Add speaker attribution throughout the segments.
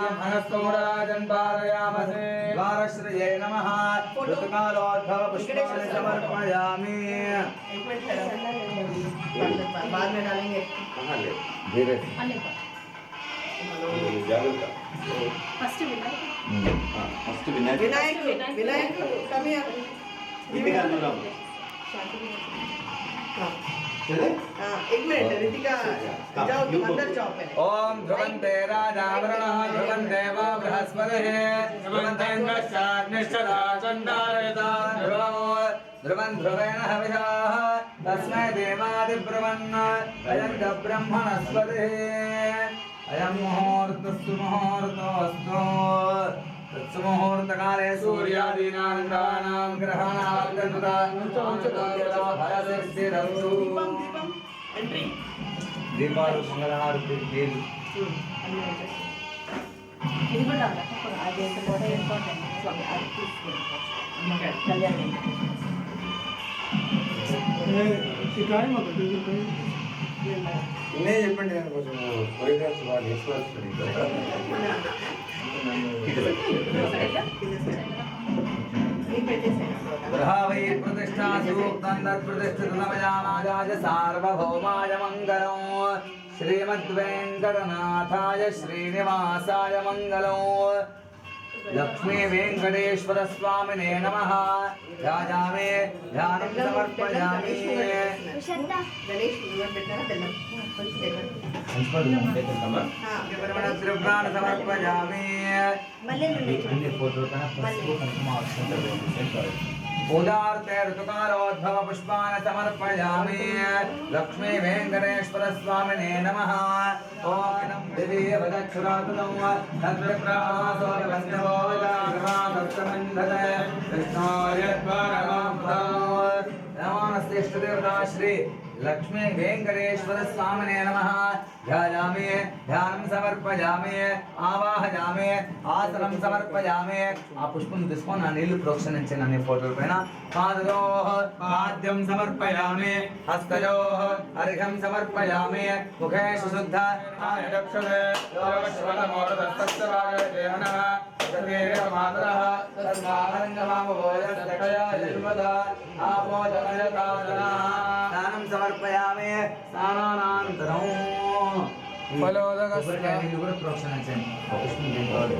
Speaker 1: मनस्तोराजन् पारयामसे द्वारश्रये नमः ऋतुकालोद्भव पुष्पाणि समर्पयामि।
Speaker 2: बाद में डालेंगे
Speaker 1: धीरे
Speaker 3: फर्स्ट
Speaker 2: विनायक विनायक कमी रितिका एक मिनट रितिका जाओ तुम अंदर जाओ पहले।
Speaker 1: ओम ध्रुवन्ते राजावरणः ध्रुवन्ते वा बृहस्पतिः ध्रुवन्तेन्द्रश्चाग्निश्चराचण्डारयता ध्रुवन् ध्रुवेण हविषाः तस्मै देवादिब्रुवन् अयं च ब्रह्मणस्पतिः अयं मुहूर्तस्तु मुहूर्तोऽस्तु तत्समुहूर्तकाले सूर्यादीनां ग्रहाणां दीपाలు మంగళహారతి నీళ్ళు
Speaker 3: ఇది కూడా అది కూడా ఇంపార్టెంట్ అది తీసుకుంటాం కళ్యాణం
Speaker 1: ఇన్నే చెప్పండి నేను కొంచెం కొరియోగ్రాఫ్ బాగా నేర్చుకోవచ్చు ग्रहावै प्रतिष्ठा सूक्तं तत्प्रतिष्ठितमयामाजाय सार्वभौमाय मङ्गलं श्रीमद्वेङ्कटनाथाय श्रीनिवासाय मङ्गलं लक्ष्मी वेङ्कटेश्वर स्वामिने नमः ध्यायामि ध्यानं समर्पयामि द्रव्यान् समर्पयामि पूजार्थे ऋतुकालोद्भव पुष्पान् समर्पयामि लक्ष्मी वेङ्कटेश्वर स्वामिने नमः ओम दिवे वदक्षुरातनं तद्विप्रासोरवस्नवो विदाग्रमादत्तमन्धते कृष्णाय परमं नमस्ते इष्टदेवता श्री लक्ष्मी वेंकटेश्वर स्वामिने नमः ध्यायामि ध्यानं समर्पयामि आवाहयामि आसनं समर्पयामि आ पुष्पं తీసుకొని ఆ నీళ్లు ప్రోక్షణించండి అనే ఫోటోల పైన పాదయోః పాద్యం సమర్పయామి హస్తయోః అర్ఘ్యం సమర్పయామి ముఖే శుద్ధ ఆయక్షదే యోగశ్వలమోరదస్తస్వాయ దేహనః సర్వేర మాతరః తస్మారంగమామోయస్తకయా జన్మద ఆపోజనయకాదనః దానం సమర్పయామి స్నానానంతరం ఫలోదకస్య నీళ్లు కూడా ప్రోక్షణించండి పుష్పం దీపావళి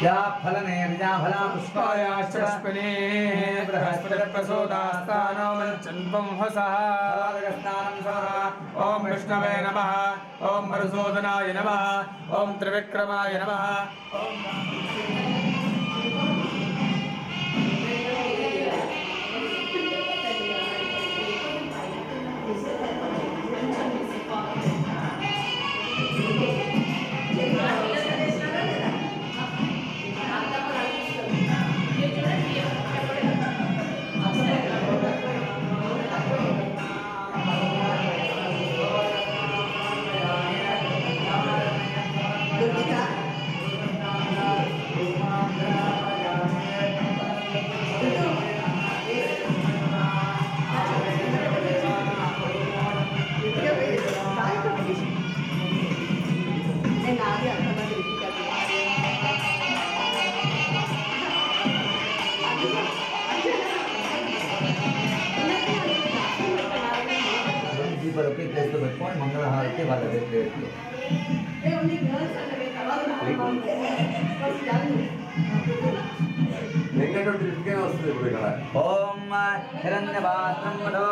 Speaker 1: या फलने विजाफला पुष्पायाश्च पुष्पिने बृहस्पति प्रसोदास्तानो मञ्चन्वं हसः स्नानं सः ओम विष्णवे नमः ओम मरुसूदनाय नमः ओम त्रिविक्रमाय नमः ओम बरोबर प्लेस तो बैठो मंगलहारती वाला प्लेट लो ओम हिरण्यवासं मधो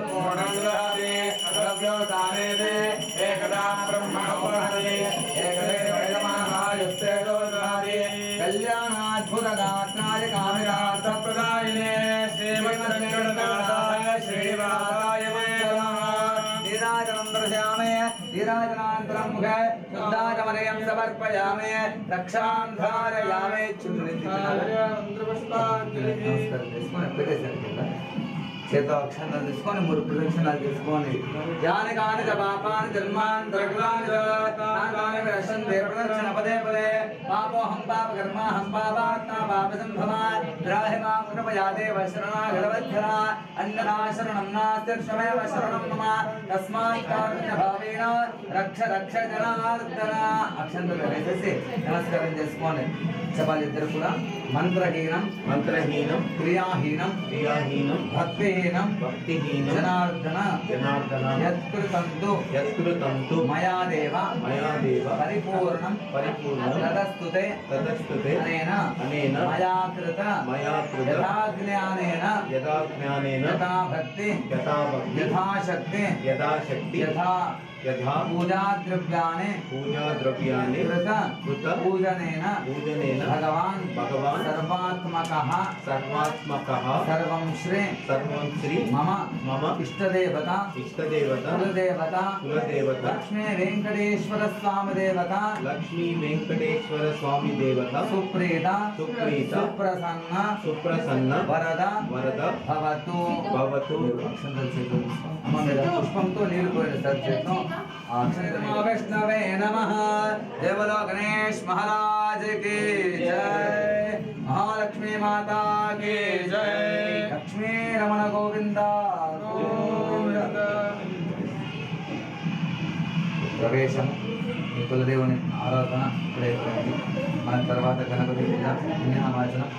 Speaker 1: पूर्णं ददाति द्रव्योदाने दे एकदा ब्रह्मणोहरे एकदे वैदमानायुस्ते दोदधाति कल्याणाद्भुतगात्राय कामिरार्थप्रदायिने श्रीमद्वेङ्कटनाथाय श्रीनिवासाय धीराजनान्तरं मुखे शुद्धाचमनयं समर्पयामि रक्षां धारयामि చేతో అక్షరాలు తీసుకొని మూడు ప్రదక్షిణాలు తీసుకొని యాని కాని చ పాపాని జన్మాంతరకృతాని ప్రదక్షిణ పదే పదే పాపోహం పాప కర్మాహం పాపాత్మా పాప సంభవ द्राहिमां कृपया देव शरणागतवत्सला अन्ननाशरणं नास्त्यक्षमेव शरणं मम तस्मात् कारुण्यभावेन रक्ष रक्ष जनार्दन అక్షంతలు వేసేసి నమస్కారం చేసుకోండి. చెప్పాలి ఇద్దరు కూడా. మంత్రహీనం క్రియాహీనం భక్తిహీనం జనార్దన యత్కృతంతు మయా దేవ పరిపూర్ణం తదస్తుతే అనేన మయా కృత యథాజ్ఞానేన యథాభక్తి యథాశక్తి యథా పూజా ద్రవ్యాన్ని కృత పూజనేన భగవాన్ సర్వాత్మకః సర్వం శ్రీ మమ ఇష్టదేవత కులదేవత లక్ష్మీ వెంకటేశ్వర స్వామి దేవత సుప్రీత సుప్రసన్న వరద భవతు. అమ్మ మీద పుష్పంతో నీళ్లు పోయిన సార్ చేద్దాం. వైష్ణవే నమః. దేవలో గణేష్ మహారాజ్ की जय. महालक्ष्मी माता की जय. लक्ष्मी रमण गोविंद गोविंद. ప్రవేశం ఈ కులదేవుని ఆరాధన ఇప్పుడే అయిపోయింది. మన తర్వాత గణపతి పూజ పుణ్యవాచనం.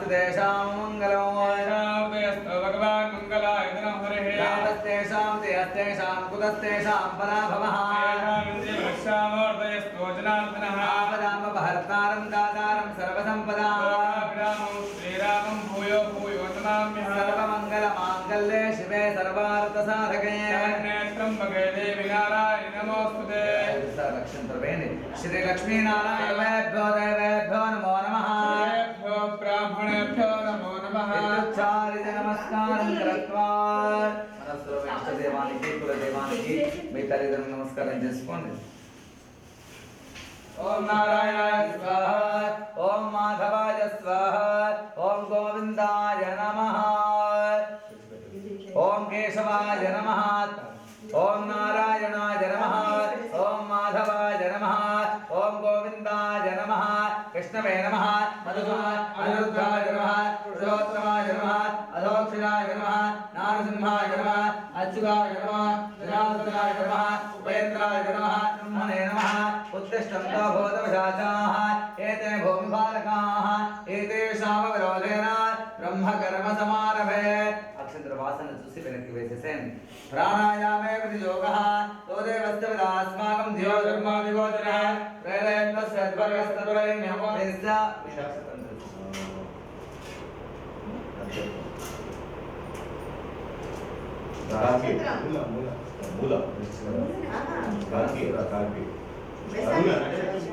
Speaker 1: तेषां मंगलो
Speaker 4: भगवान् मंगलाय नमः हरिः
Speaker 1: तेषां तेषां कुतस्तेषां पराभवः आपदामपहर्तारं दातारं सर्वसम्पदां
Speaker 4: श्रीरामं भूयो भूयो नमाम्यः
Speaker 1: सर्वमङ्गलमाङ्गल्ये शिवे सर्वार्थसाधके
Speaker 4: त्र्यम्बके देवी नारायणि नमोऽस्तुते
Speaker 1: श्री लक्ष्मीनारायणेभ्यो देवेभ्यो नमो नमः
Speaker 4: ब्राह्मणेभ्यो नमो नमः
Speaker 1: नमस्कारं कृत्वा మనస్సులో ఇష్టదేవానికి కులదేవానికి మీ తల్లిదండ్రులకు నమస్కారం చేసుకోండి. ఓం నారాయణాయ స్వాహ ఓం మాధవాయ స్వాహ ఓం గోవిందాయ నమః ఓం కేశవాయ నమః ఓం నారాయణాయ నమః ఓం మాధవాయ నమః ఓం గోవిందాయ నమః కృష్ణవే నమః అనిరుద్ధాయ నమః పురుషోత్తమాయ నమః అధోక్షజాయ నమః నారసింహాయ నమః అచ్యుతాయ నమః జనార్దనాయ నమః ఉపేంద్రాయ నమః బ్రహ్మణే నమః ఉత్తిష్టంతో భూతవశాచాః ఏతే భూమిపాలకాః ఏతేషామ విరోధేన బ్రహ్మకర్మ సమారభే. అక్షంతర వాసన చూసి వెనక్కి వేసేసేయండి. ప్రాణాయామే ప్రతియోగః తోదేవస్య విదాస్మాకం ధియో ధర్మాదిగోచరః ప్రేరయత్వస్యద్భర్గస్తద్వైన్యమో దేస్య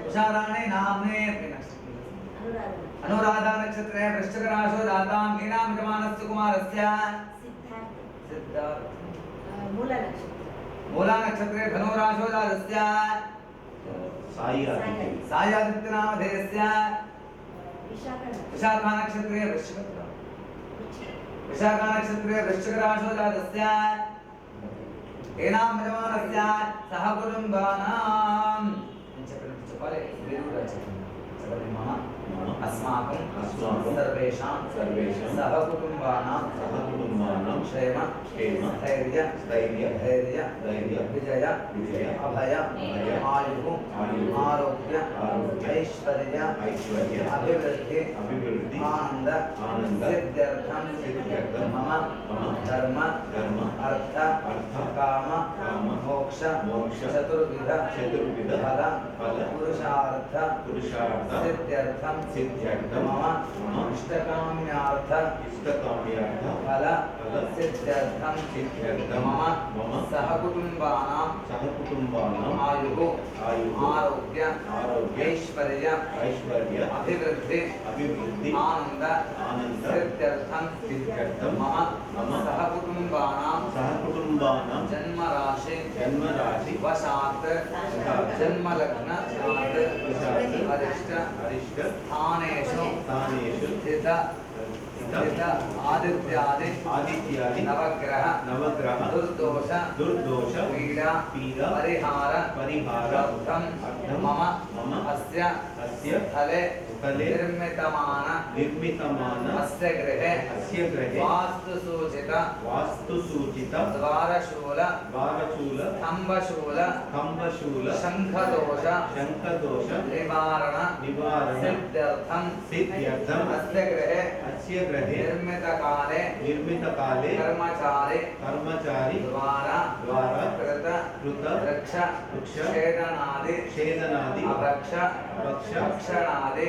Speaker 1: ఉషారాణి నామ్నే అనురాధా నక్షత్రే వృశ్చిక రాశో జాతాం ఈనాం యజమానస్య కుమారస్య సిద్ధార్థ మూలా నక్షత్రే ధను రాశో జాతస్య సాయాదిత్య నామధేయస్య విశాఖ నక్షత్రే వృశ్చిక రాశో జాతస్య ఏనాం యజమానస్య సహ కుటుంబానాం చెప్పాలి మమ अस्माकं सर्वेषां सह कुटुम्बानां क्षेम स्थैर्य विजय अभय आयुः आरोग्य ऐश्वर्य अभिवृद्धि आनंद सिद्ध्यर्थं मम धर्म अर्थ काम मोक्ष चतुर्विध फल पुरुषार्थ सिद्ध्यर्थं मम इष्टकाम्यार्थ फल सिद्ध्यर्थं मम सह कुटुम्बानां आयुः आरोग्य ऐश्वर्य अभिवृद्धि आनंद सिद्ध्यर्थं मम सह कुटुम्बानां जन्म राशि वशात् जन्म लग्न अरिष्ट स्थानेषु स्थित आदित्यादि नवग्रह दुर्दोष पीड़ा परिहार मम अस्य स्थले निर्मितमान अस्य गृहे वास्तुसूचित द्वारशूल स्तंभशूल शंखदोष निवारण सिद्ध्यर्थं अस्य गृहे निर्मित काले कर्मचारी द्वारा कृत वृक्ष छेदनादि अभक्षणादि